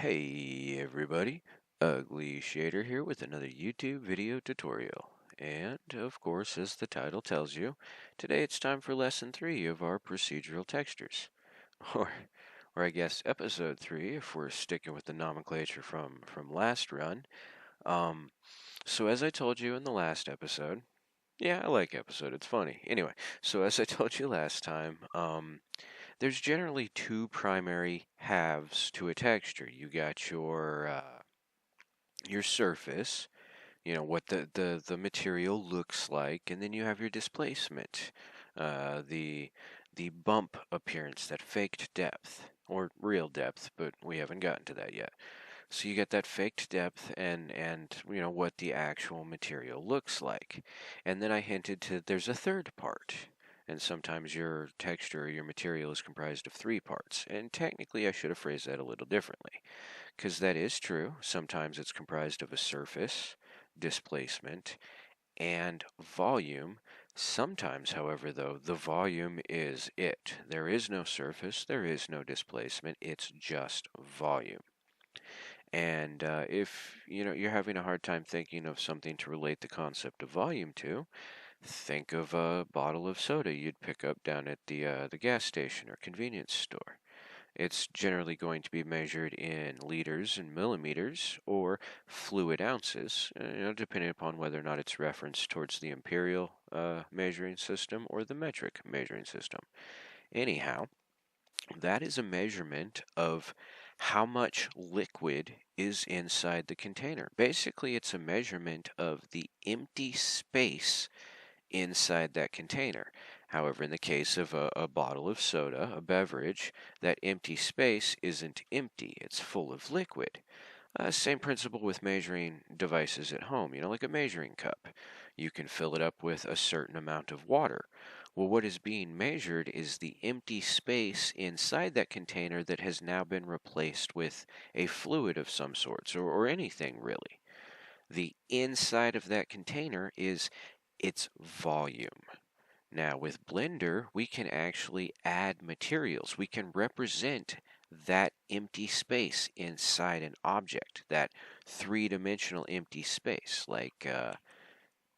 Hey everybody, uglyShader here with another YouTube video tutorial. And of course, as the title tells you, today it's time for lesson 3 of our procedural textures. Or, or I guess episode 3 if we're sticking with the nomenclature from last run. Um, so as I told you in the last episode, yeah, I like episode, it's funny. Anyway, so as I told you last time, there's generally two primary halves to a texture. You got your surface, what the material looks like, and then you have your displacement, the bump appearance, that faked depth, or real depth, but we haven't gotten to that yet. So you get that faked depth and what the actual material looks like. And then I hinted to there's a third part. And sometimes your texture or your material is comprised of three parts. And technically I should have phrased that a little differently. Because that is true. Sometimes it's comprised of a surface, displacement, and volume. Sometimes, however, though, the volume is it. There is no surface, there is no displacement, it's just volume. And if you're having a hard time thinking of something to relate the concept of volume to, think of a bottle of soda you'd pick up down at the gas station or convenience store. It's generally going to be measured in liters and millimeters or fluid ounces, depending upon whether or not it's referenced towards the imperial measuring system or the metric measuring system. Anyhow, that is a measurement of how much liquid is inside the container. Basically, it's a measurement of the empty space inside that container. However, in the case of a bottle of soda, a beverage, that empty space isn't empty, it's full of liquid. Same principle with measuring devices at home, like a measuring cup. You can fill it up with a certain amount of water. Well, what is being measured is the empty space inside that container that has now been replaced with a fluid of some sorts, or anything really. The inside of that container is its volume. Now, with Blender, we can actually add materials. We can represent that empty space inside an object, that three-dimensional empty space. Like,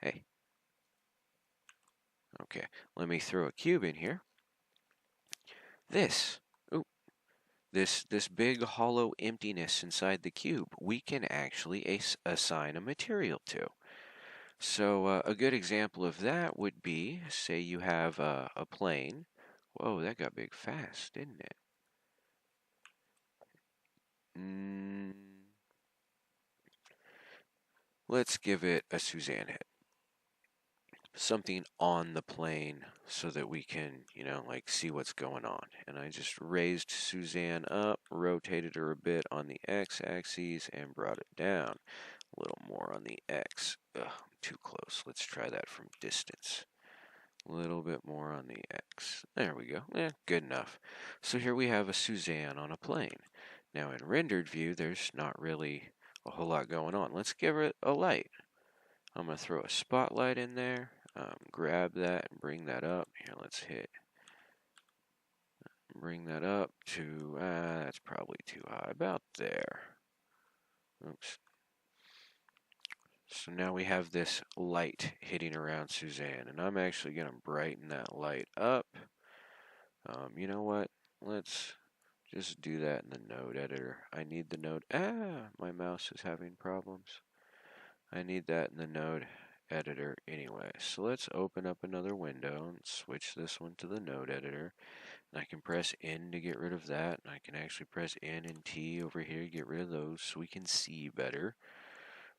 hey, okay, let me throw a cube in here. This, ooh, this big hollow emptiness inside the cube, we can actually assign a material to. So a good example of that would be, say you have a plane. Whoa, that got big fast, didn't it? Mm, let's give it a Suzanne head. Something on the plane so that we can, like see what's going on. And I just raised Suzanne up, rotated her a bit on the x-axis, and brought it down. A little more on the x. Ugh, I'm too close. Let's try that from distance. A little bit more on the X. There we go. Good enough. So here we have a Suzanne on a plane. Now in rendered view, there's not really a whole lot going on. Let's give it a light. I'm going to throw a spotlight in there. Grab that and bring that up. Here, let's hit. Bring that up to, that's probably too high. About there. Oops. So now we have this light hitting around Suzanne, and I'm actually going to brighten that light up. You know what? Let's just do that in the node editor. I need the node. My mouse is having problems. I need that in the node editor anyway. So let's open up another window and switch this one to the node editor. And I can press N to get rid of that. And I can actually press N and T over here to get rid of those so we can see better.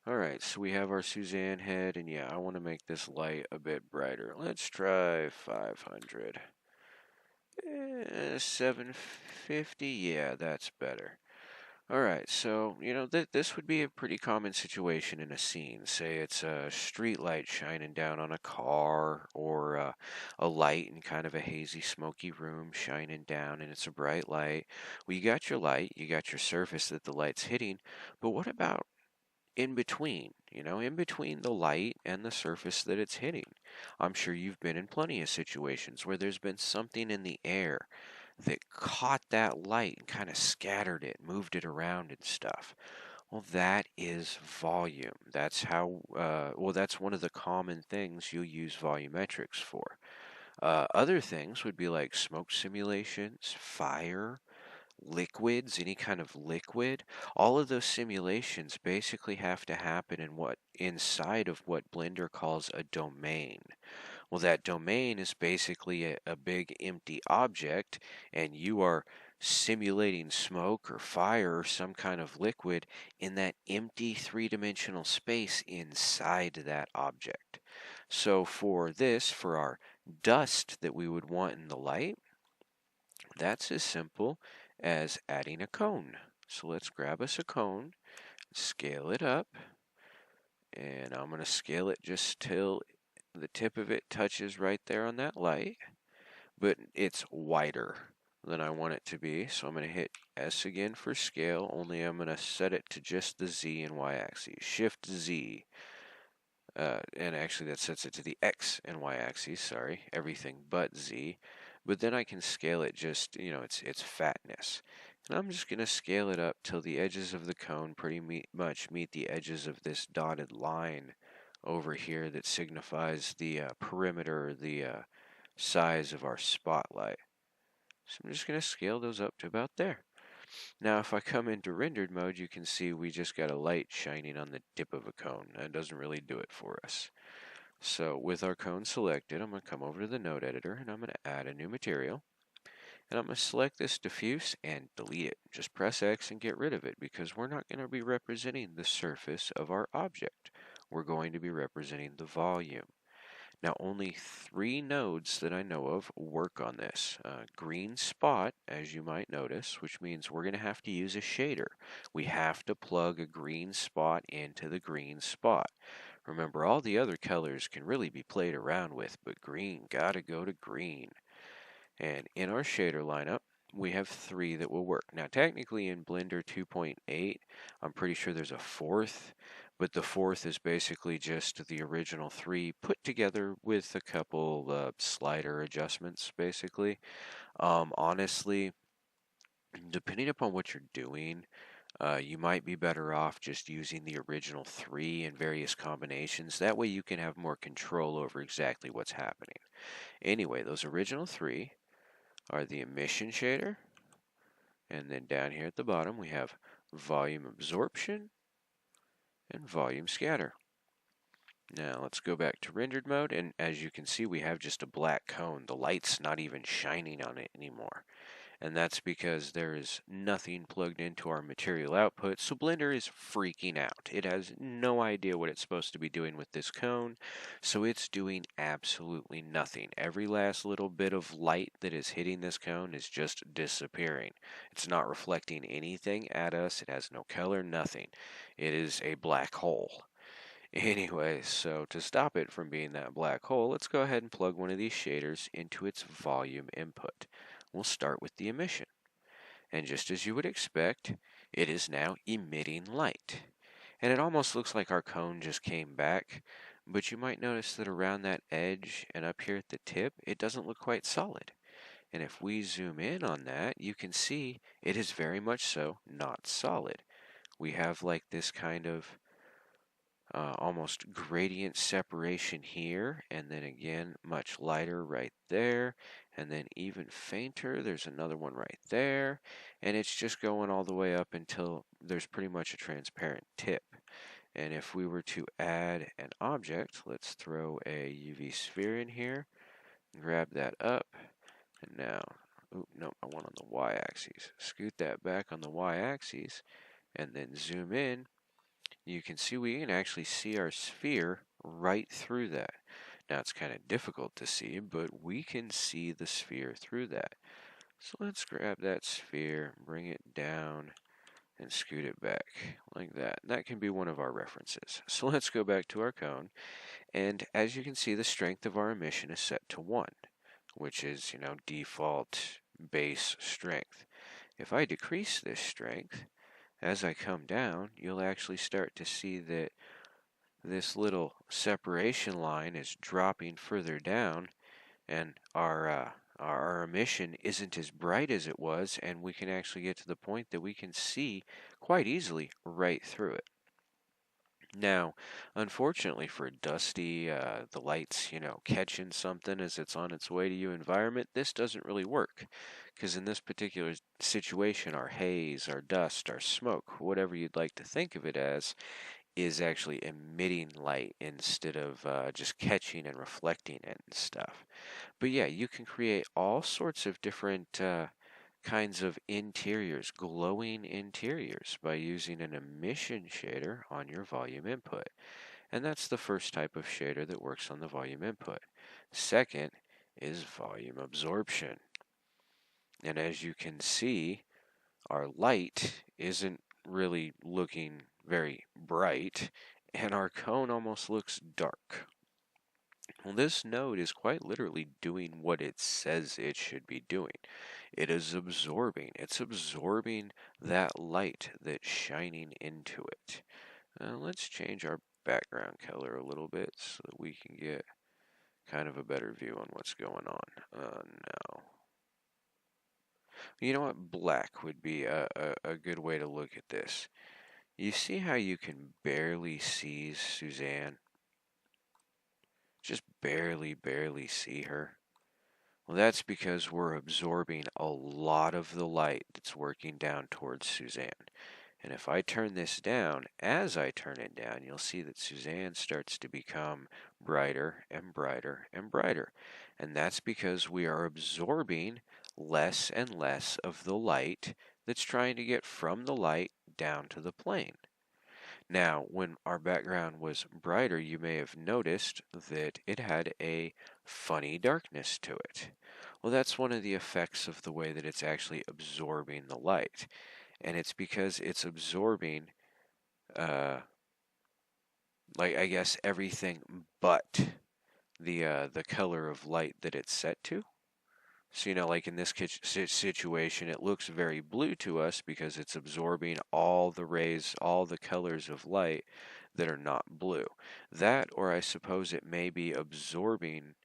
Alright, so we have our Suzanne head. And yeah, I want to make this light a bit brighter. Let's try 500. 750, yeah, that's better. Alright, so, this would be a pretty common situation in a scene. Say it's a street light shining down on a car, or a light in kind of a hazy, smoky room shining down, and it's a bright light. Well, you got your light, you got your surface that the light's hitting, but what about in between, in between the light and the surface that it's hitting? I'm sure you've been in plenty of situations where there's been something in the air that caught that light and kind of scattered it, moved it around and stuff. Well, that is volume. That's how, well, that's one of the common things you'll use volumetrics for. Other things would be like smoke simulations, fire, liquids, any kind of liquid. All of those simulations basically have to happen inside of what Blender calls a domain. Well, that domain is basically a big empty object, and you are simulating smoke or fire or some kind of liquid in that empty three-dimensional space inside that object. So for our dust that we would want in the light, that's as simple as adding a cone. So let's grab us a cone, scale it up, and I'm going to scale it just till the tip of it touches right there on that light, but it's wider than I want it to be. So I'm going to hit S again for scale, only I'm going to set it to just the Z and Y axes. Shift Z. And actually that sets it to the X and Y axes, sorry, everything but Z. But then I can scale it just, its fatness. And I'm just going to scale it up till the edges of the cone pretty much meet the edges of this dotted line over here that signifies the perimeter, the size of our spotlight. So I'm just going to scale those up to about there. Now if I come into rendered mode, you can see we just got a light shining on the tip of a cone. That doesn't really do it for us. So with our cone selected, I'm going to come over to the node editor and I'm going to add a new material. And I'm going to select this diffuse and delete it. Just press X and get rid of it because we're not going to be representing the surface of our object. We're going to be representing the volume. Now only 3 nodes that I know of work on this. Green spot, as you might notice, which means we're going to have to use a shader. We have to plug a green spot into the green spot. Remember, all the other colors can really be played around with, but green gotta go to green. And in our shader lineup, we have 3 that will work. Now, technically in Blender 2.8, I'm pretty sure there's a 4th, but the 4th is basically just the original 3 put together with a couple slider adjustments, basically. Honestly, depending upon what you're doing, you might be better off just using the original 3 in various combinations. That way you can have more control over exactly what's happening. Anyway, those original 3 are the emission shader, and then down here at the bottom we have volume absorption and volume scatter. Now let's go back to rendered mode, and as you can see we have just a black cone. The light's not even shining on it anymore. And that's because there is nothing plugged into our material output, so Blender is freaking out. It has no idea what it's supposed to be doing with this cone, so it's doing absolutely nothing. Every last little bit of light that is hitting this cone is just disappearing. It's not reflecting anything at us. It has no color, nothing. It is a black hole. Anyway, so to stop it from being that black hole, let's go ahead and plug one of these shaders into its volume input. We'll start with the emission. And just as you would expect, it is now emitting light. And it almost looks like our cone just came back, but you might notice that around that edge and up here at the tip, it doesn't look quite solid. And if we zoom in on that, you can see it is very much so not solid. We have like this kind of almost gradient separation here, and then again much lighter right there, and then even fainter, there's another one right there, and it's just going all the way up until there's pretty much a transparent tip. And if we were to add an object, let's throw a UV sphere in here, grab that up, and now, no, I want on the y-axis, scoot that back on the y-axis, and then zoom in. You can see we can actually see our sphere right through that. Now it's kind of difficult to see, but we can see the sphere through that. So let's grab that sphere, bring it down, and scoot it back like that. That can be one of our references. So let's go back to our cone, and as you can see, the strength of our emission is set to 1, which is, default base strength. If I decrease this strength, as I come down, you'll actually start to see that this little separation line is dropping further down, and our our emission isn't as bright as it was, and we can actually get to the point that we can see quite easily right through it. Now, unfortunately for dusty, the lights, catching something as it's on its way to you environment, this doesn't really work. Because in this particular situation, our haze, our dust, our smoke, whatever you'd like to think of it as, is actually emitting light instead of just catching and reflecting it and stuff. But yeah, you can create all sorts of different kinds of interiors, glowing interiors, by using an emission shader on your volume input. And that's the first type of shader that works on the volume input. Second is volume absorption. And as you can see, our light isn't really looking very bright, and our cone almost looks dark. Well, this node is quite literally doing what it says it should be doing. It is absorbing. It's absorbing that light that's shining into it. Let's change our background color a little bit so that we can get kind of a better view on what's going on. No. You know what? Black would be a good way to look at this. You see how you can barely see Suzanne? Just barely see her. Well, that's because we're absorbing a lot of the light that's working down towards Suzanne. And if I turn this down, as I turn it down, you'll see that Suzanne starts to become brighter and brighter and brighter. And that's because we are absorbing less and less of the light that's trying to get from the light down to the plane. Now, when our background was brighter, you may have noticed that it had a funny darkness to it. Well, that's one of the effects of the way that it's actually absorbing the light. And it's because it's absorbing, I guess, everything but the color of light that it's set to. So, like in this situation, it looks very blue to us because it's absorbing all the rays, all the colors of light that are not blue. That, or I suppose it may be absorbing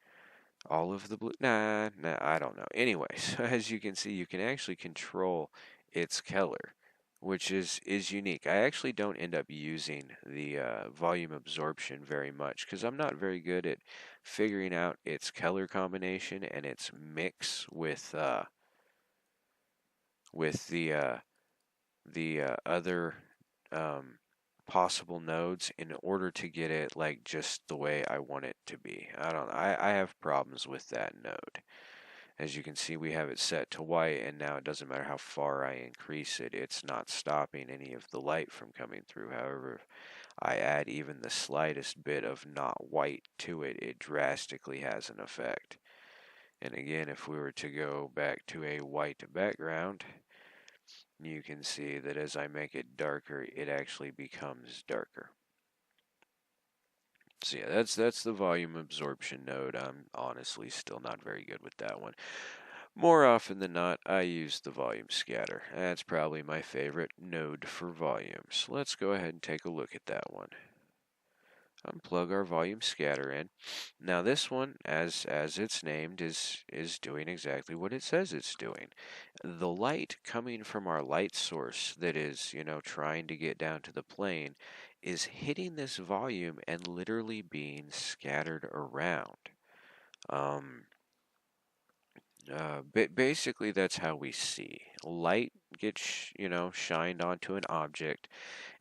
all of the blue. Nah, I don't know. Anyways, as you can see, you can actually control its color, which is unique. I actually don't end up using the volume absorption very much because I'm not very good at figuring out its color combination and its mix with the other possible nodes in order to get it like just the way I want it to be. I have problems with that node. As you can see, we have it set to white, and now it doesn't matter how far I increase it, it's not stopping any of the light from coming through. However, if I add even the slightest bit of not white to it, it drastically has an effect. And again, if we were to go back to a white background, you can see that as I make it darker, it actually becomes darker. So yeah, that's the volume absorption node. I'm honestly still not very good with that one. More often than not, I use the volume scatter. That's probably my favorite node for volumes. Let's go ahead and take a look at that one. Unplug our volume scatter in. Now this one, as it's named, is doing exactly what it says it's doing. The light coming from our light source that is, trying to get down to the plane is hitting this volume and literally being scattered around. Basically, that's how we see. Light gets, shined onto an object,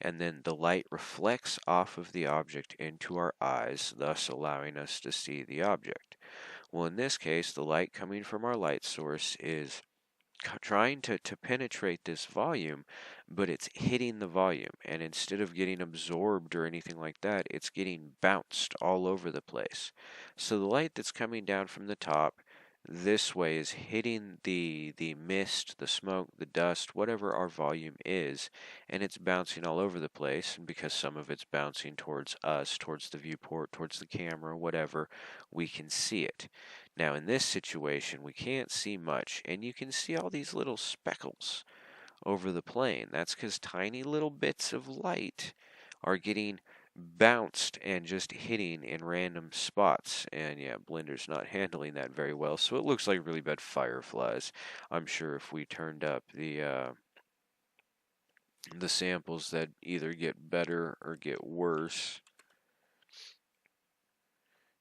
and then the light reflects off of the object into our eyes, thus allowing us to see the object. Well, in this case, the light coming from our light source is trying to penetrate this volume, but it's hitting the volume, and instead of getting absorbed or anything like that, it's getting bounced all over the place. So the light that's coming down from the top this way is hitting the mist, the smoke, the dust, whatever our volume is, and it's bouncing all over the place. And because some of it's bouncing towards us, towards the viewport, towards the camera, whatever, we can see it. Now in this situation, we can't see much, and you can see all these little speckles over the plane. That's because tiny little bits of light are getting bounced and just hitting in random spots. And yeah, Blender's not handling that very well, so it looks like really bad fireflies. I'm sure if we turned up the samples that either get better or get worse,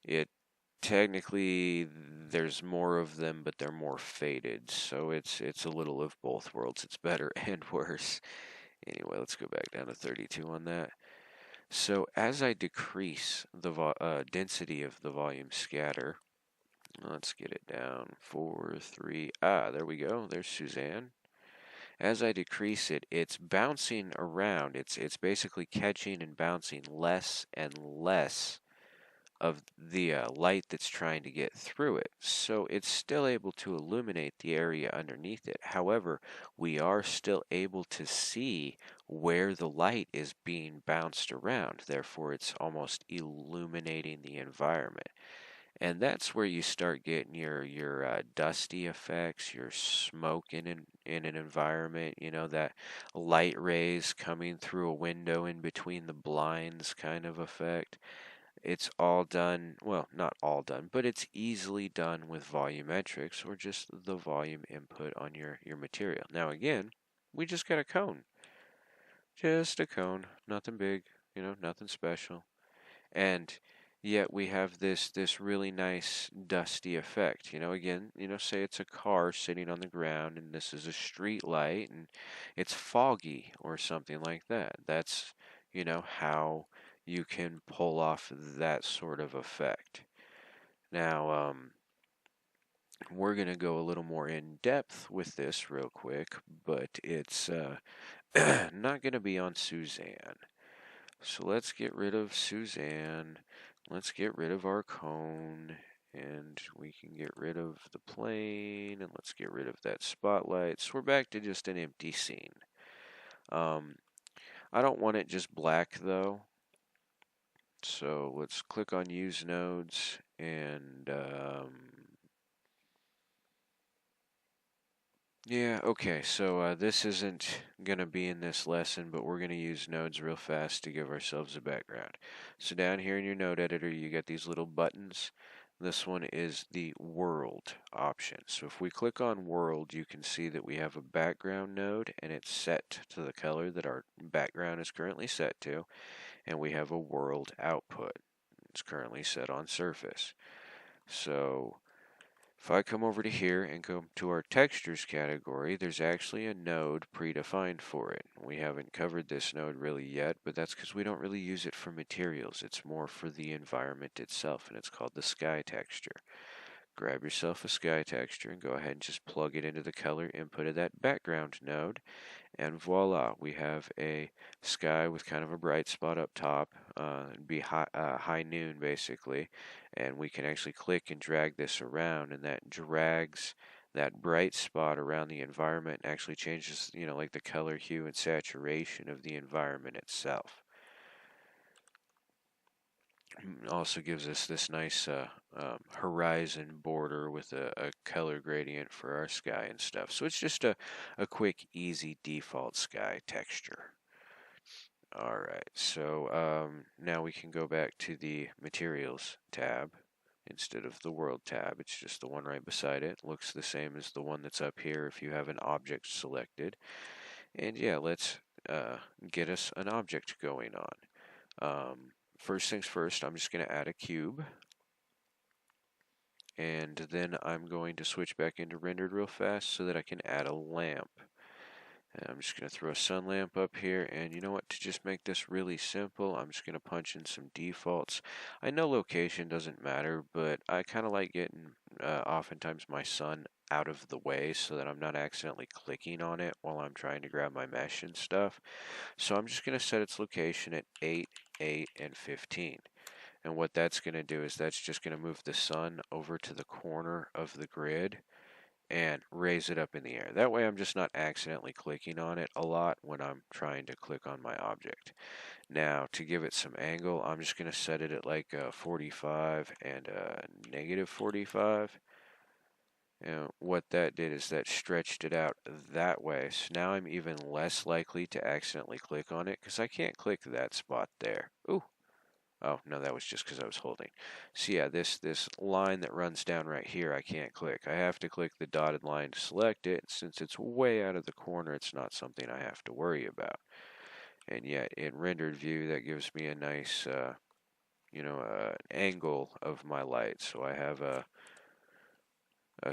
it technically there's more of them, but they're more faded, so it's a little of both worlds. It's better and worse. Anyway, let's go back down to 32 on that. So as I decrease the density of the volume scatter, let's get it down. 4, 3. There we go. There's Suzanne. As I decrease it, it's bouncing around. It's basically catching and bouncing less and less of the light that's trying to get through it. So it's still able to illuminate the area underneath it. However, we are still able to see where the light is being bounced around. Therefore, it's almost illuminating the environment. And that's where you start getting your dusty effects, your smoke in an environment. You know, that light rays coming through a window in between the blinds kind of effect. It's all done, well, not all done, but it's easily done with volumetrics or just the volume input on your material. Now again, we just got a cone. Just a cone, nothing big, nothing special. And yet we have this really nice dusty effect. Again, say it's a car sitting on the ground and this is a street light and it's foggy or something like that. That's, how you can pull off that sort of effect. Now, we're going to go a little more in depth with this real quick, but it's not going to be on Suzanne. So let's get rid of Suzanne. Let's get rid of our cone. And we can get rid of the plane. And let's get rid of that spotlight. So we're back to just an empty scene. I don't want it just black though. So let's click on Use Nodes. And yeah, okay, so this isn't going to be in this lesson, but we're going to use nodes real fast to give ourselves a background. So down here in your node editor, you get these little buttons. This one is the world option. So if we click on world, you can see that we have a background node, and it's set to the color that our background is currently set to, and we have a world output. It's currently set on surface. So if I come over to here and go to our textures category, there's actually a node predefined for it. We haven't covered this node really yet, but that's because we don't really use it for materials. It's more for the environment itself, and it's called the sky texture. Grab yourself a sky texture and go ahead and just plug it into the color input of that background node. And voila, we have a sky with kind of a bright spot up top. It'd be high noon basically, and we can actually click and drag this around, and that drags that bright spot around the environment and actually changes, like the color, hue, and saturation of the environment itself. Also gives us this nice horizon border with a color gradient for our sky and stuff. So it's just a quick, easy default sky texture. Alright, so now we can go back to the Materials tab instead of the World tab. It's just the one right beside it. Looks the same as the one that's up here if you have an object selected. And yeah, let's get us an object going on. First things first, I'm just going to add a cube. And then I'm going to switch back into rendered real fast so that I can add a lamp. And I'm just going to throw a sun lamp up here, and you know what, to just make this really simple, I'm just going to punch in some defaults. I know location doesn't matter, but I kind of like getting oftentimes my sun out of the way so that I'm not accidentally clicking on it while I'm trying to grab my mesh and stuff. So I'm just going to set its location at 8, 8, and 15. And what that's going to do is that's just going to move the sun over to the corner of the grid and raise it up in the air. That way I'm just not accidentally clicking on it a lot when I'm trying to click on my object. Now, to give it some angle, I'm just going to set it at like 45 and negative 45. And what that did is that stretched it out that way. So now I'm even less likely to accidentally click on it because I can't click that spot there. Ooh, Oh, no, that was just because I was holding. So yeah, this line that runs down right here, I can't click. I have to click the dotted line to select it. Since it's way out of the corner, it's not something I have to worry about. And yet, in rendered view, that gives me a nice, angle of my light. So I have a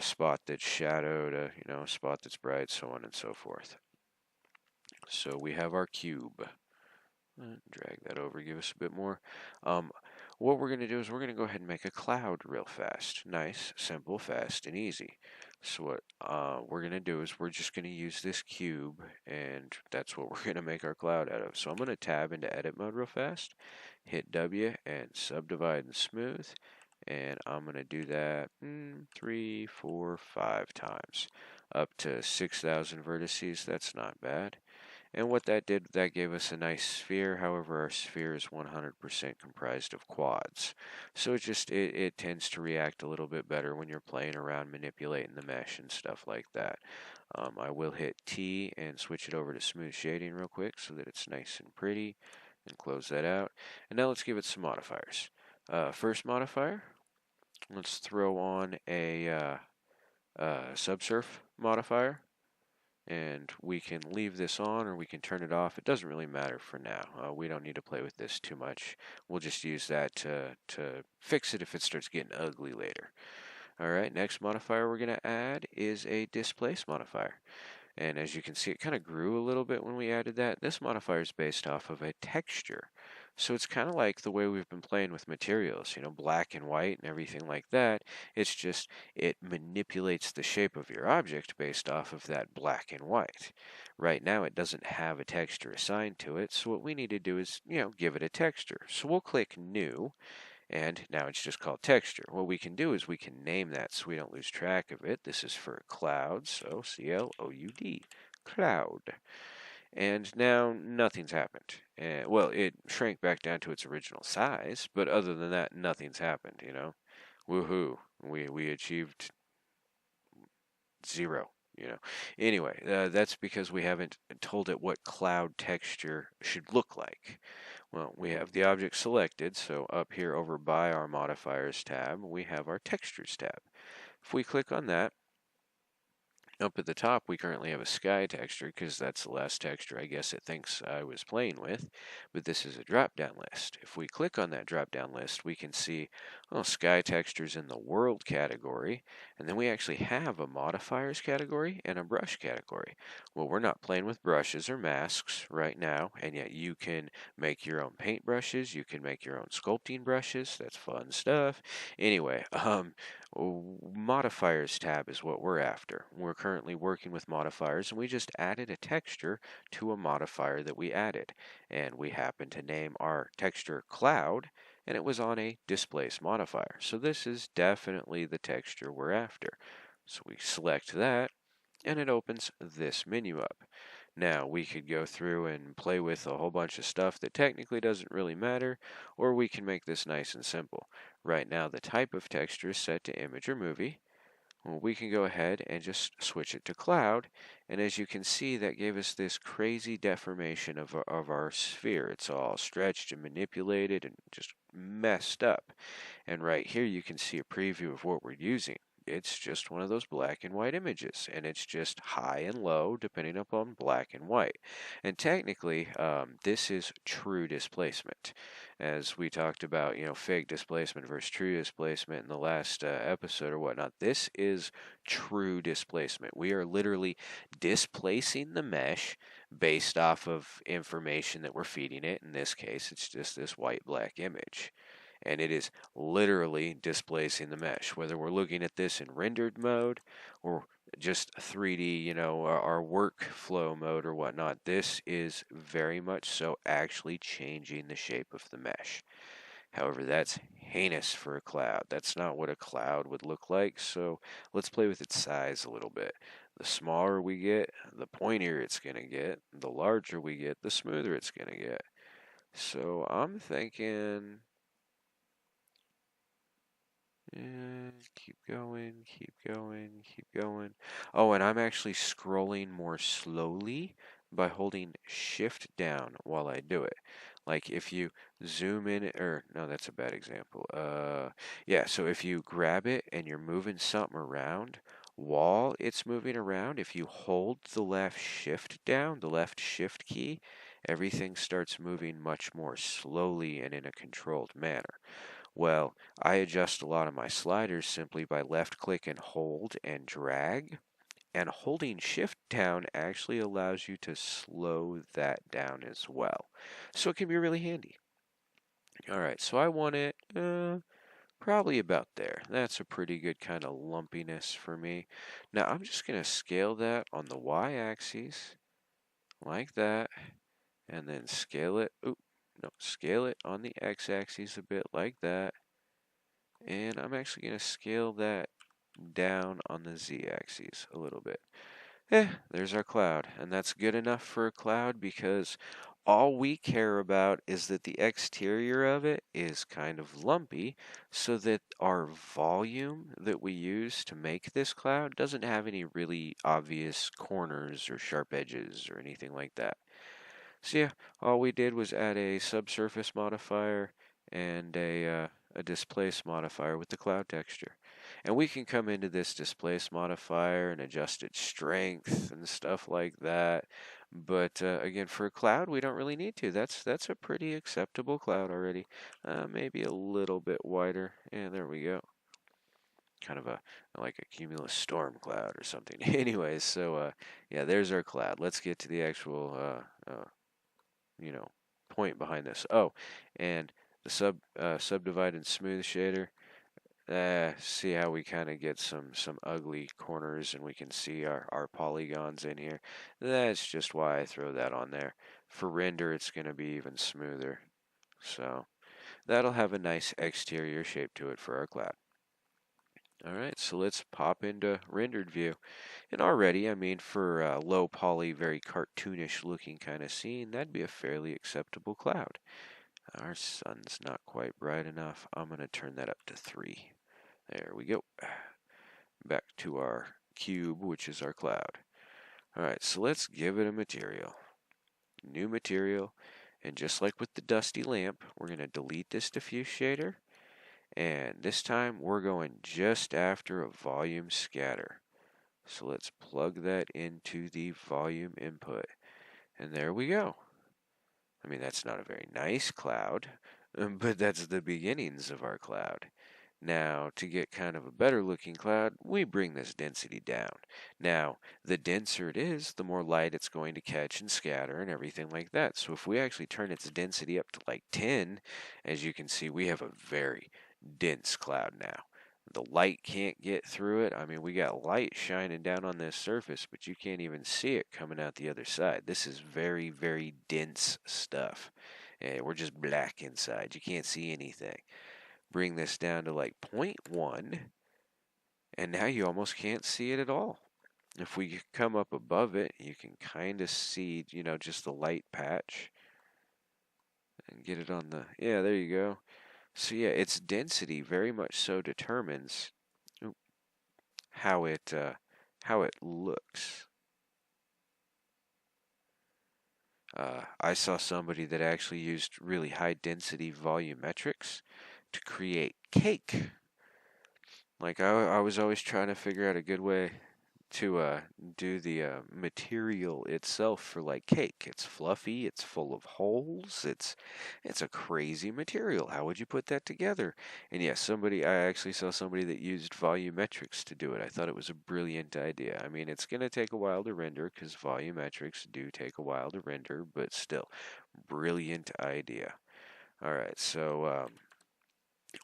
spot that's shadowed, a spot that's bright, so on and so forth. So we have our cube. Drag that over, give us a bit more. What we're going to do is we're going to go ahead and make a cloud real fast. Nice, simple, fast, and easy. So what we're going to do is we're just going to use this cube, and that's what we're going to make our cloud out of. So I'm going to tab into edit mode real fast, hit W, and subdivide and smooth. And I'm going to do that 3, 4, 5 times. Up to 6,000 vertices, that's not bad. And what that did, that gave us a nice sphere. However, our sphere is 100% comprised of quads. So it tends to react a little bit better when you're playing around manipulating the mesh and stuff like that. I will hit T and switch it over to smooth shading real quick so that it's nice and pretty, and close that out. And now let's give it some modifiers. First modifier, let's throw on a subsurf modifier. And we can leave this on or we can turn it off. It doesn't really matter for now. We don't need to play with this too much. We'll just use that to fix it if it starts getting ugly later. Alright, next modifier we're going to add is a displace modifier. And as you can see, it kind of grew a little bit when we added that. This modifier is based off of a texture. So it's kind of like the way we've been playing with materials, black and white and everything like that. It's just, it manipulates the shape of your object based off of that black and white. Right now, it doesn't have a texture assigned to it. So what we need to do is, give it a texture. So we'll click New. And now it's just called texture. What we can do is we can name that so we don't lose track of it. This is for cloud, so C-L-O-U-D, cloud. And now nothing's happened. Well, it shrank back down to its original size, but other than that, nothing's happened, Woohoo. We achieved 0. Anyway, that's because we haven't told it what cloud texture should look like. Well, we have the object selected, so up here over by our modifiers tab, we have our textures tab. If we click on that, up at the top, we currently have a sky texture because that's the last texture I guess it thinks I was playing with, but this is a drop-down list. If we click on that drop-down list, we can see, sky textures in the world category, and then we actually have a modifiers category and a brush category. Well, we're not playing with brushes or masks right now, and yet you can make your own paint brushes, you can make your own sculpting brushes, that's fun stuff. Anyway, modifiers tab is what we're after. We're currently working with modifiers and we just added a texture to a modifier that we added. And we happen to name our texture cloud and it was on a displace modifier. So this is definitely the texture we're after. So we select that and it opens this menu up. Now, we could go through and play with a whole bunch of stuff that technically doesn't really matter, or we can make this nice and simple. Right now, the type of texture is set to image or movie. Well, we can go ahead and just switch it to cloud, and as you can see, that gave us this crazy deformation of our sphere. It's all stretched and manipulated and just messed up. And right here, you can see a preview of what we're using. It's just one of those black and white images, and it's just high and low depending upon black and white. And technically, this is true displacement. As we talked about, fake displacement versus true displacement in the last episode or whatnot, this is true displacement. We are literally displacing the mesh based off of information that we're feeding it. In this case, it's just this white-black image. And it is literally displacing the mesh. Whether we're looking at this in rendered mode or just 3D, our workflow mode or whatnot, this is very much so actually changing the shape of the mesh. However, that's heinous for a cloud. That's not what a cloud would look like, so let's play with its size a little bit. The smaller we get, the pointier it's going to get. The larger we get, the smoother it's going to get. So I'm thinking... keep going, keep going, keep going. Oh, and I'm actually scrolling more slowly by holding shift down while I do it. Like if you zoom in, or no, that's a bad example. Yeah, so if you grab it and you're moving something around while it's moving around, if you hold the left shift down, the left shift key, everything starts moving much more slowly and in a controlled manner. Well, I adjust a lot of my sliders simply by left click and hold and drag. And holding shift down actually allows you to slow that down as well. So it can be really handy. Alright, so I want it probably about there. That's a pretty good kind of lumpiness for me. Now I'm just going to scale that on the y-axis like that. And then scale it, scale it on the x-axis a bit like that. And I'm actually going to scale that down on the z-axis a little bit. There's our cloud. And that's good enough for a cloud because all we care about is that the exterior of it is kind of lumpy so that our volume that we use to make this cloud doesn't have any really obvious corners or sharp edges or anything like that. So yeah, all we did was add a subsurface modifier and a displace modifier with the cloud texture. And we can come into this displace modifier and adjust its strength and stuff like that. But again, for a cloud, we don't really need to. That's a pretty acceptable cloud already. Maybe a little bit wider. Yeah, there we go. Kind of like a cumulus storm cloud or something. Anyways, so yeah, there's our cloud. Let's get to the actual point behind this. Oh, and the subdivide and smooth shader. See how we kind of get some ugly corners and we can see our polygons in here. That's just why I throw that on there. For render, it's going to be even smoother. So that'll have a nice exterior shape to it for our cloud. Alright, so let's pop into rendered view. And already, I mean, for a low poly, very cartoonish looking kind of scene, that'd be a fairly acceptable cloud. Our sun's not quite bright enough. I'm going to turn that up to 3. There we go. Back to our cube, which is our cloud. Alright, so let's give it a material. New material. And just like with the dusty lamp, we're going to delete this diffuse shader. And this time we're going just after a volume scatter. So let's plug that into the volume input. And there we go. I mean, that's not a very nice cloud, but that's the beginnings of our cloud. Now, to get kind of a better looking cloud, we bring this density down. Now, the denser it is, the more light it's going to catch and scatter and everything like that. So if we actually turn its density up to like 10, as you can see, we have a very dense cloud now. The light can't get through it. I mean, we got light shining down on this surface, but you can't even see it coming out the other side. This is very, very dense stuff. We're just black inside. You can't see anything. Bring this down to like 0.1, and now you almost can't see it at all. If we come up above it, you can kind of see, just the light patch. And get it on the, yeah, there you go. So yeah, its density very much so determines how it looks. I saw somebody that actually used really high density volumetrics to create cake. Like I was always trying to figure out a good way to do the material itself for like cake. It's fluffy, it's full of holes, it's a crazy material. How would you put that together? And yeah, I actually saw somebody that used volumetrics to do it. I thought it was a brilliant idea. I mean, it's going to take a while to render because volumetrics do take a while to render, but still, brilliant idea. All right, so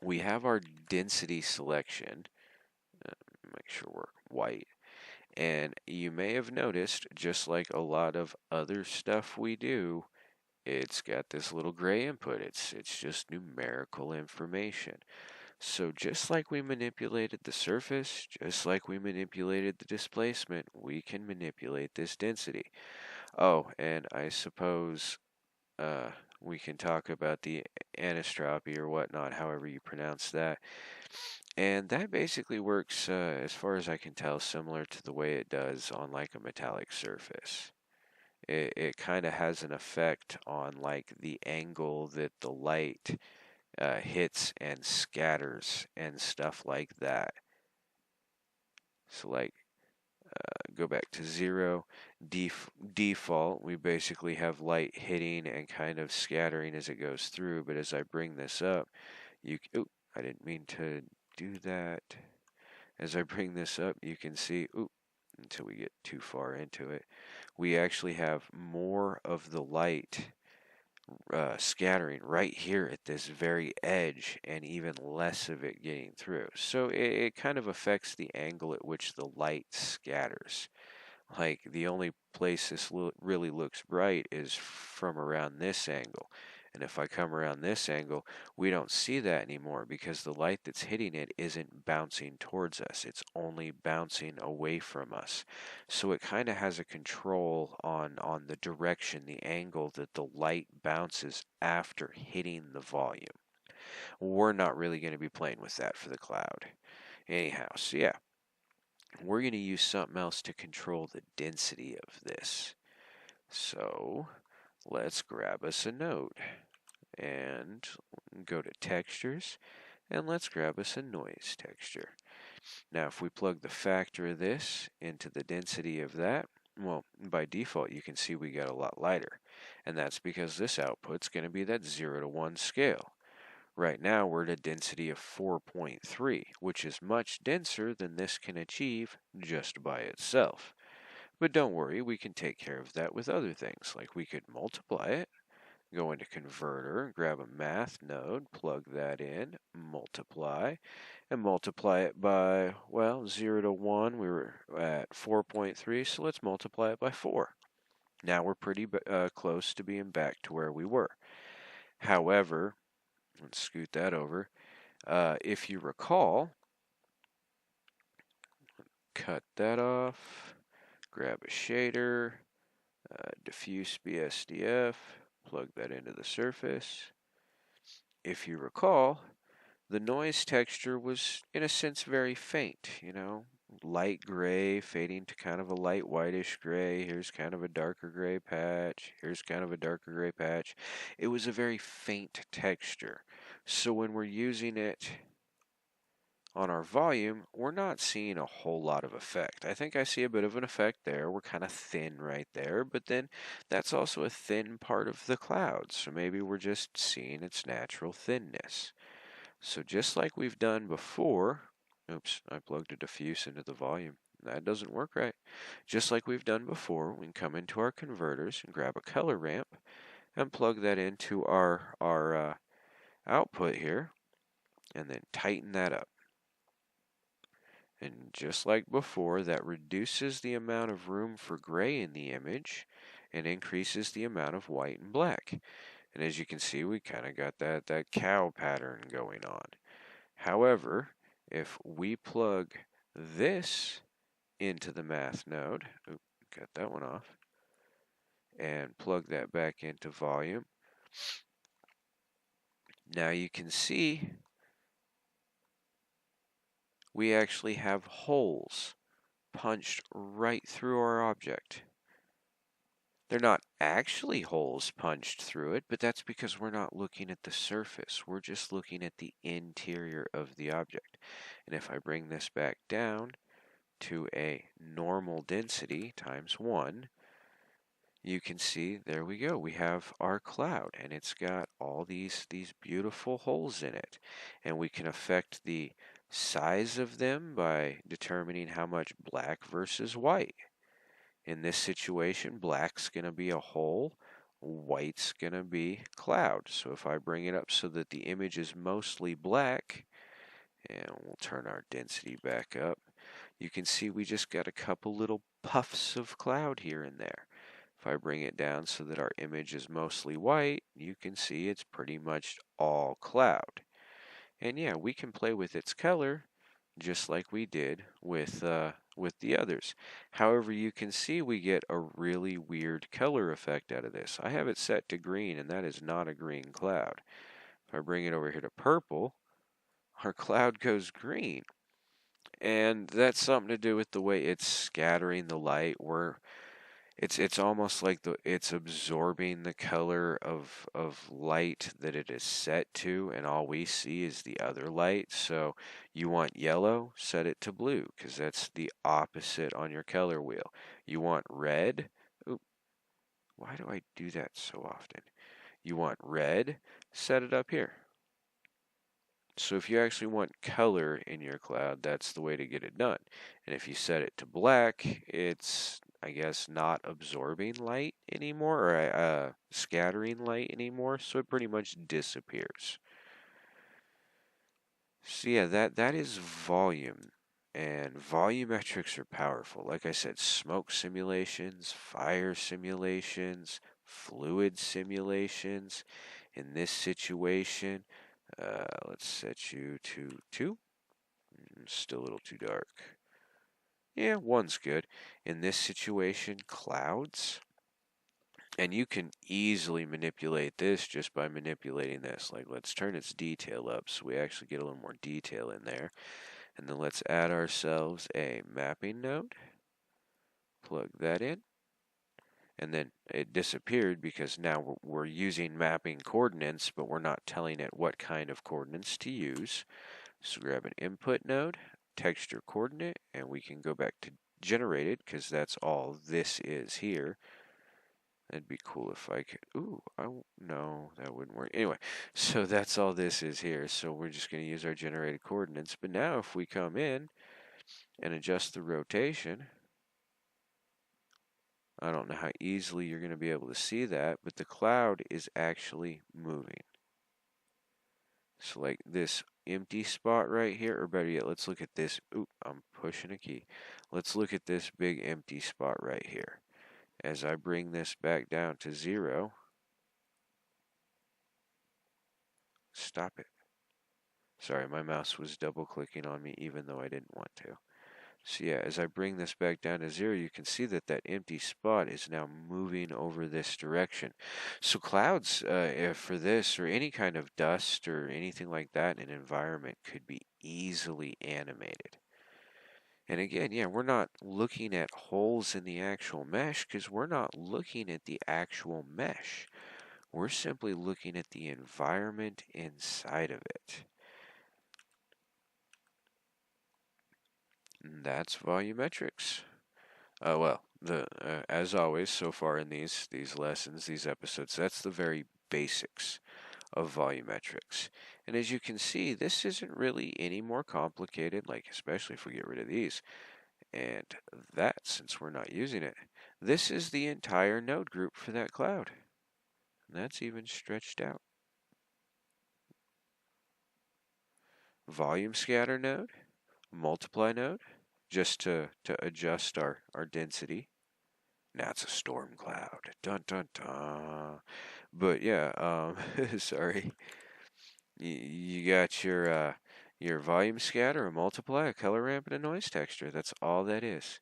we have our density selection. Make sure we're white. And you may have noticed, just like a lot of other stuff we do, it's got this little gray input. It's just numerical information. So just like we manipulated the surface, just like we manipulated the displacement, we can manipulate this density. Oh, and I suppose we can talk about the anisotropy or whatnot, however you pronounce that. And that basically works, as far as I can tell, similar to the way it does on like a metallic surface. it kind of has an effect on like the angle that the light hits and scatters and stuff like that. So like go back to 0, default, we basically have light hitting and kind of scattering as it goes through, but as I bring this up, I didn't mean to do that. As I bring this up, you can see, until we get too far into it, we actually have more of the light scattering right here at this very edge and even less of it getting through. So it kind of affects the angle at which the light scatters. Like the only place this really looks bright is from around this angle. And if I come around this angle, we don't see that anymore because the light that's hitting it isn't bouncing towards us. It's only bouncing away from us. So it kind of has a control on the direction, the angle that the light bounces after hitting the volume. We're not really going to be playing with that for the cloud. Anyhow, so yeah, we're going to use something else to control the density of this. So let's grab us a node and go to textures and let's grab us a noise texture. Now if we plug the factor of this into the density of that, well, by default you can see we got a lot lighter, and that's because this output's going to be that 0 to 1 scale. Right now we're at a density of 4.3, which is much denser than this can achieve just by itself. But don't worry, we can take care of that with other things, like we could multiply it, go into converter, grab a math node, plug that in, multiply, and multiply it by, well, 0 to 1, we were at 4.3, so let's multiply it by 4. Now we're pretty close to being back to where we were. However, let's scoot that over. If you recall, cut that off, grab a shader, diffuse BSDF, plug that into the surface. If you recall, the noise texture was, in a sense, very faint, light gray fading to kind of a light whitish gray. Here's kind of a darker gray patch. Here's kind of a darker gray patch. It was a very faint texture. So when we're using it on our volume, we're not seeing a whole lot of effect. I think I see a bit of an effect there. We're kind of thin right there, but then that's also a thin part of the cloud, so maybe we're just seeing its natural thinness. So just like we've done before, oops, I plugged a diffuse into the volume. That doesn't work right. Just like we've done before, we can come into our converters and grab a color ramp and plug that into our output here, and then tighten that up. And just like before, that reduces the amount of room for gray in the image and increases the amount of white and black. And as you can see, we kind of got that cow pattern going on. However, if we plug this into the math node, got that one off, and plug that back into volume, now you can see we actually have holes punched right through our object. They're not actually holes punched through it, but that's because we're not looking at the surface. We're just looking at the interior of the object. And if I bring this back down to a normal density times 1, you can see, there we go. We have our cloud, and it's got all these beautiful holes in it. And we can affect the size of them by determining how much black versus white. In this situation, black's going to be a hole, white's going to be cloud. So if I bring it up so that the image is mostly black, and we'll turn our density back up, you can see we just got a couple little puffs of cloud here and there. If I bring it down so that our image is mostly white, you can see it's pretty much all cloud. And yeah, we can play with its color just like we did with the others. However, you can see we get a really weird color effect out of this. I have it set to green, and that is not a green cloud. If I bring it over here to purple, our cloud goes green. And that's something to do with the way it's scattering the light. it's almost like it's absorbing the color of light that it is set to, and all we see is the other light. So you want yellow, set it to blue, because that's the opposite on your color wheel. You want red. Oop, why do I do that so often? You want red, set it up here. So if you actually want color in your cloud, that's the way to get it done. And if you set it to black, it's, I guess, not absorbing light anymore, or scattering light anymore, so it pretty much disappears. So yeah, that is volume. And volumetrics are powerful. Like I said, smoke simulations, fire simulations, fluid simulations. In this situation, let's set you to 2. Still a little too dark. Yeah, 1's good. In this situation, clouds. And you can easily manipulate this just by manipulating this. Like, let's turn its detail up so we actually get a little more detail in there. And then let's add ourselves a mapping node. Plug that in. And then it disappeared because now we're using mapping coordinates, but we're not telling it what kind of coordinates to use. So grab an input node, texture coordinate, and we can go back to generated because that's all this is here. That'd be cool if I could. Ooh, no, that wouldn't work. Anyway, so that's all this is here. So we're just going to use our generated coordinates. But now if we come in and adjust the rotation, I don't know how easily you're going to be able to see that, but the cloud is actually moving. So like this empty spot right here, or better yet, let's look at this. Oop, I'm pushing a key. Let's look at this big empty spot right here. As I bring this back down to 0, stop it. Sorry, my mouse was double clicking on me even though I didn't want to. So yeah, as I bring this back down to 0, you can see that that empty spot is now moving over this direction. So clouds, for this or any kind of dust or anything like that in an environment could be easily animated. And again, yeah, we're not looking at holes in the actual mesh because we're not looking at the actual mesh. We're simply looking at the environment inside of it. And that's volumetrics. Well, as always, so far in these lessons, these episodes, that's the very basics of volumetrics. And as you can see, this isn't really any more complicated, like especially if we get rid of these. And that, since we're not using it, this is the entire node group for that cloud. And that's even stretched out. Volume scatter node, multiply node, just to adjust our density. Now it's a storm cloud. Dun dun dun. But yeah, sorry. You got your volume scatter, a multiply, a color ramp, and a noise texture. That's all that is.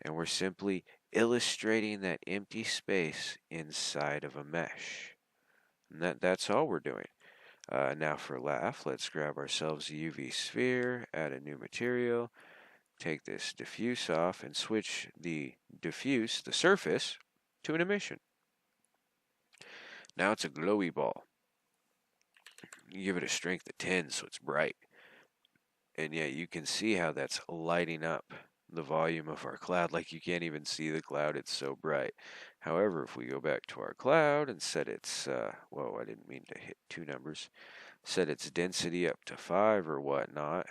And we're simply illustrating that empty space inside of a mesh. And that's all we're doing. Now for laugh, let's grab ourselves a UV sphere, add a new material, take this diffuse off, and switch the diffuse, the surface, to an emission. Now it's a glowy ball. You give it a strength of 10 so it's bright. And yet you can see how that's lighting up the volume of our cloud. Like you can't even see the cloud, it's so bright. However, if we go back to our cloud and set its, whoa, I didn't mean to hit 2 numbers, set its density up to 5 or whatnot.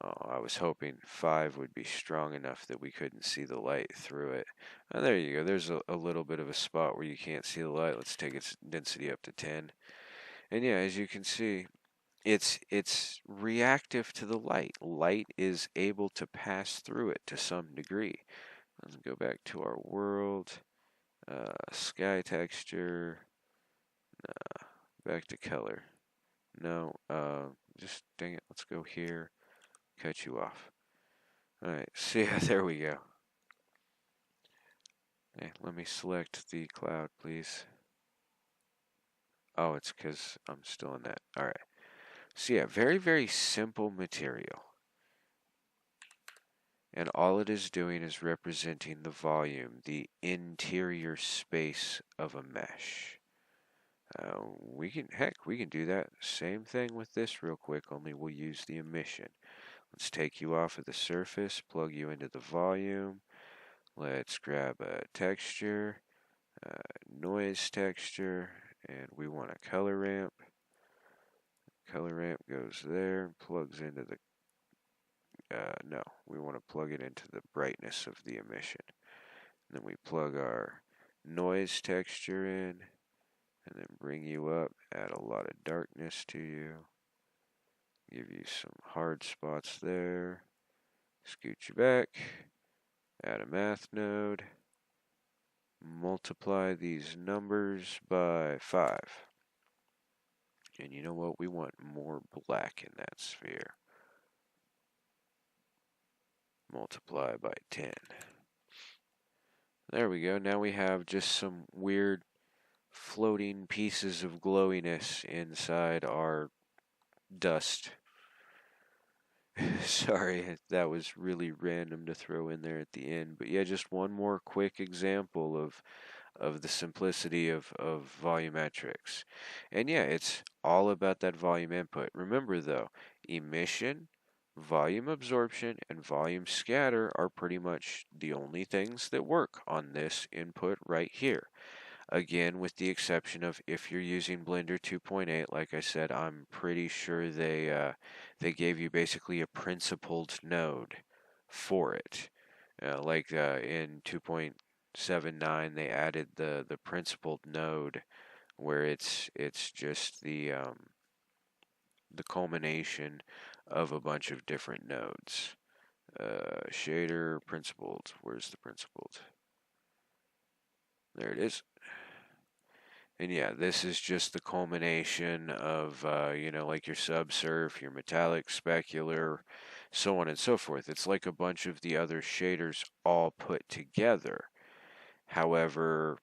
Oh, I was hoping 5 would be strong enough that we couldn't see the light through it. Oh, there you go. There's a little bit of a spot where you can't see the light. Let's take its density up to 10. And yeah, as you can see, it's reactive to the light. Light is able to pass through it to some degree. Let's go back to our world, sky texture, back to color. No, just dang it. Let's go here, cut you off. All right, so yeah, there we go. Okay, let me select the cloud, please. Oh, it's because I'm still in that. All right. So yeah, very, very simple material. And all it is doing is representing the volume, the interior space of a mesh. We can do that same thing with this real quick, only we'll use the emission. Let's take you off of the surface, plug you into the volume. Let's grab a texture, noise texture, and we want a color ramp. Color ramp goes there, plugs into the, no, we want to plug it into the brightness of the emission. And then we plug our noise texture in, and then bring you up, add a lot of darkness to you, give you some hard spots there, scoot you back, add a math node, multiply these numbers by 5. And you know what? We want more black in that sphere. Multiply by 10. There we go. Now we have just some weird floating pieces of glowiness inside our dust. Sorry, that was really random to throw in there at the end. But yeah, just one more quick example of the simplicity of volumetrics. And yeah, it's all about that volume input. Remember though, emission, volume absorption, and volume scatter are pretty much the only things that work on this input right here. Again, with the exception of if you're using Blender 2.8, like I said, I'm pretty sure they gave you basically a principled node for it. In 2.79, they added the principled node where it's just the culmination of a bunch of different nodes. Shader principled. Where's the principled? There it is. And yeah, this is just the culmination of, like your subsurf, your metallic, specular, so on and so forth. It's like a bunch of the other shaders all put together. However,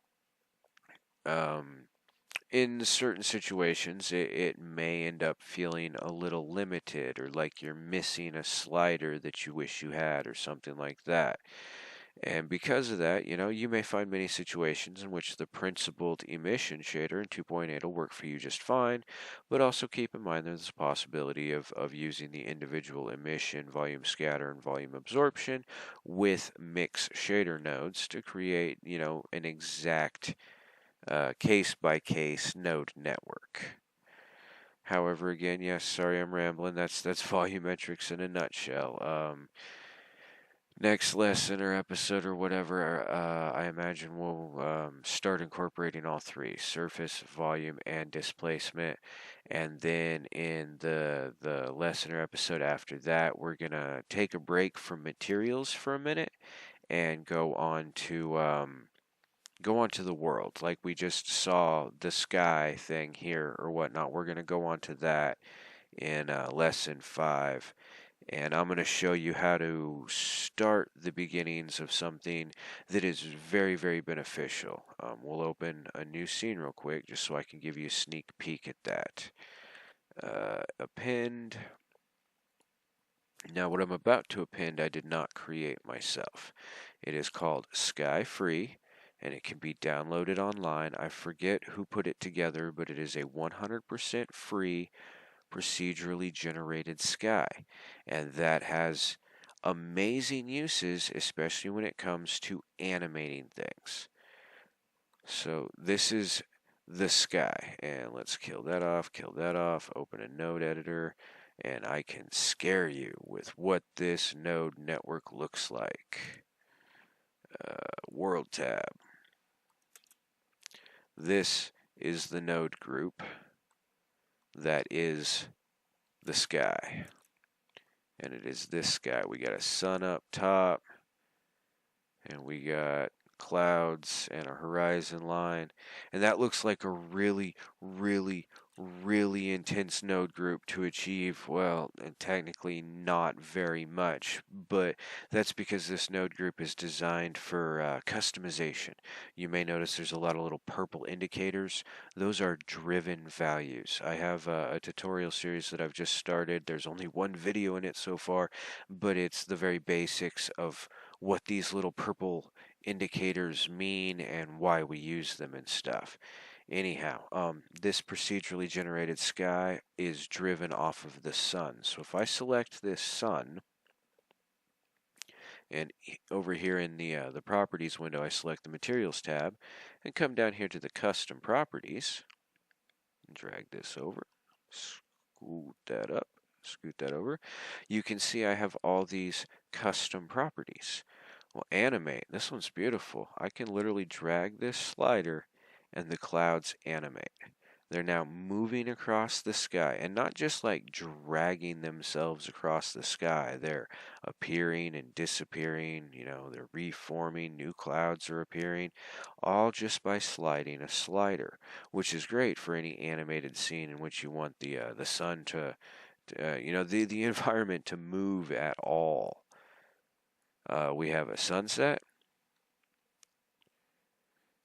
in certain situations, it may end up feeling a little limited, or like you're missing a slider that you wish you had, or something like that. And because of that, you may find many situations in which the principled emission shader in 2.8 will work for you just fine, but also keep in mind there's a possibility of using the individual emission, volume scatter, and volume absorption with mix shader nodes to create, an exact case-by-case node network. However, again, yes, sorry I'm rambling, that's volumetrics in a nutshell. Next lesson or episode or whatever, I imagine we'll start incorporating all three: surface, volume, and displacement. And then in the lesson or episode after that, we're gonna take a break from materials for a minute and go on to the world, like we just saw the sky thing here or whatnot. We're gonna go on to that in lesson 5. And I'm going to show you how to start the beginnings of something that is very, very beneficial. We'll open a new scene real quick just so I can give you a sneak peek at that. Append. Now what I'm about to append I did not create myself. It is called Sky Free, and it can be downloaded online. I forget who put it together, but it is a 100% free procedurally generated sky, and that has amazing uses, especially when it comes to animating things. So this is the sky, and let's kill that off, open a node editor, and I can scare you with what this node network looks like. World tab. This is the node group that is the sky. And it is this sky. We got a sun up top, and we got clouds and a horizon line, and that looks like a really, really, really intense node group to achieve, well, and technically not very much, but that's because this node group is designed for customization. You may notice there's a lot of little purple indicators. Those are driven values. I have a tutorial series that I've just started. There's only one video in it so far, but it's the very basics of what these little purple indicators mean and why we use them and stuff. Anyhow, this procedurally generated sky is driven off of the sun. So if I select this sun, and over here in the properties window, I select the materials tab, and come down here to the custom properties, and drag this over, scoot that up, scoot that over. You can see I have all these custom properties. Well, animate, this one's beautiful. I can literally drag this slider and the clouds animate. They're now moving across the sky, and not just like dragging themselves across the sky. They're appearing and disappearing, they're reforming, new clouds are appearing, all just by sliding a slider, which is great for any animated scene in which you want the sun the environment to move at all. We have a sunset,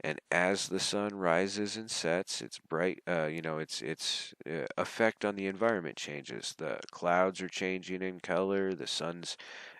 and as the sun rises and sets, its bright, its effect on the environment changes. The clouds are changing in color. The sun's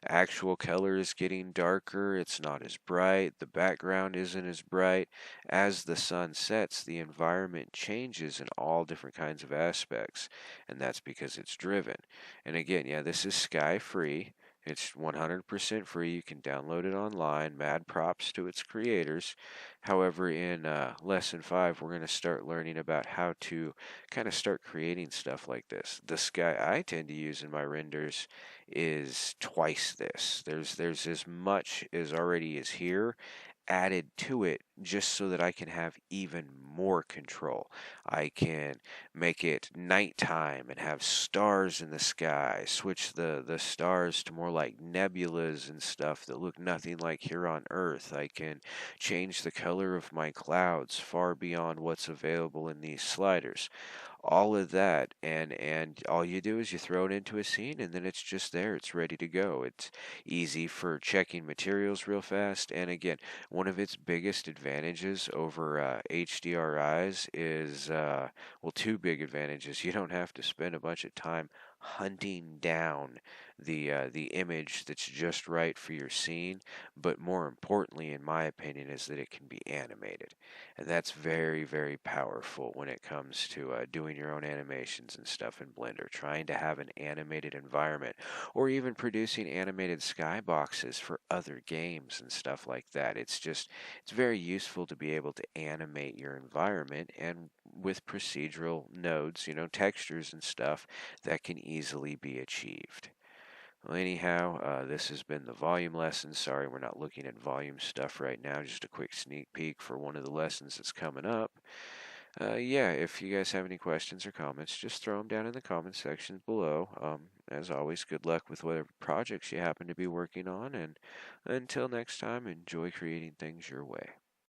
actual color is getting darker. It's not as bright. The background isn't as bright. As the sun sets, the environment changes in all different kinds of aspects, and that's because it's driven. And again, yeah, this is sky free. It's 100% free. You can download it online. Mad props to its creators. However, in lesson 5, we're going to start learning about how to kind of start creating stuff like this. The sky I tend to use in my renders is twice this. There's as much as already is here added to it just so that I can have even more control. I can make it nighttime and have stars in the sky, switch the stars to more like nebulas and stuff that look nothing like here on Earth. I can change the color of my clouds far beyond what's available in these sliders. All of that, and all you do is you throw it into a scene, and then it's just there. It's ready to go. It's easy for checking materials real fast, and again, one of its biggest advantages over HDRIs is, well, two big advantages. You don't have to spend a bunch of time hunting down the image that's just right for your scene, but more importantly, in my opinion, is that it can be animated. And that's very, very powerful when it comes to doing your own animations and stuff in Blender, trying to have an animated environment, or even producing animated skyboxes for other games and stuff like that. It's very useful to be able to animate your environment, and with procedural nodes, textures and stuff, that can easily be achieved. Well, anyhow, this has been the volume lesson. Sorry, we're not looking at volume stuff right now. Just a quick sneak peek for one of the lessons that's coming up. Yeah, if you guys have any questions or comments, just throw them down in the comment section below. As always, good luck with whatever projects you happen to be working on, and until next time, enjoy creating things your way.